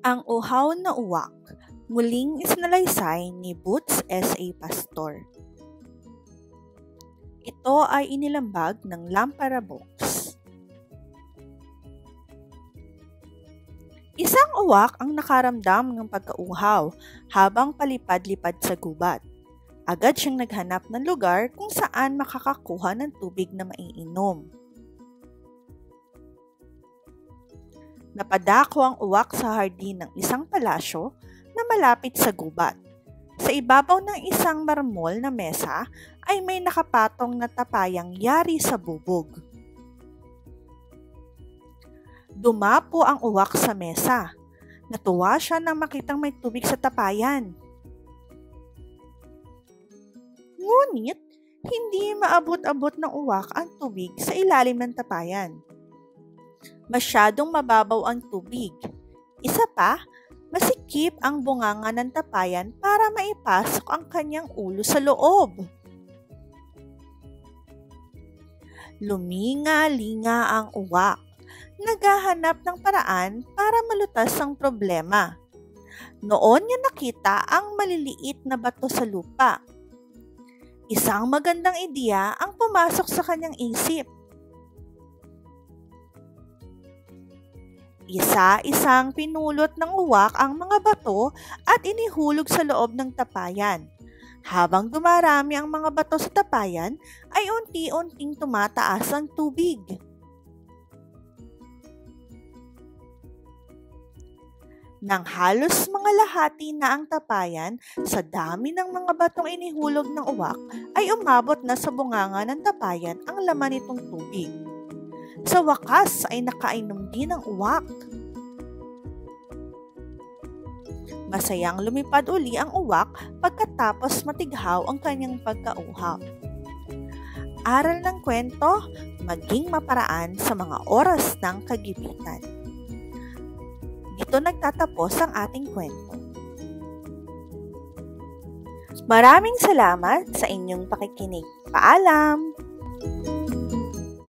Ang Uhaw na Uwak, muling isinalaysay ni Boots S.A. Pastor. Ito ay inilambag ng Lampara Books. Isang uwak ang nakaramdam ng pagkauhaw habang palipad-lipad sa gubat. Agad siyang naghanap ng lugar kung saan makakakuha ng tubig na maiinom. Napadako ang uwak sa hardin ng isang palasyo na malapit sa gubat. Sa ibabaw ng isang marmol na mesa ay may nakapatong na tapayang yari sa bubog. Dumapo ang uwak sa mesa. Natuwa siya nang makitang may tubig sa tapayan. Ngunit, hindi maabot-abot ng uwak ang tubig sa ilalim ng tapayan. Masyadong mababaw ang tubig. Isa pa, masikip ang bunganga ng tapayan para maipasok ang kanyang ulo sa loob. Luminga-linga ang uwak. Naghahanap ng paraan para malutas ang problema. Noon niya nakita ang maliliit na bato sa lupa. Isang magandang ideya ang pumasok sa kanyang isip. Isa-isang pinulot ng uwak ang mga bato at inihulog sa loob ng tapayan. Habang dumarami ang mga bato sa tapayan, ay unti-unting tumataas ang tubig. Nang halos mga lahati na ang tapayan, sa dami ng mga batong inihulog ng uwak, ay umabot na sa bunganga ng tapayan ang laman nitong tubig. Sa wakas ay nakainom din ang uwak. Masayang lumipad uli ang uwak pagkatapos matighaw ang kanyang pagkauhaw. Aral ng kwento, maging maparaan sa mga oras ng kagipitan. Dito nagtatapos ang ating kwento. Maraming salamat sa inyong pakikinig. Paalam!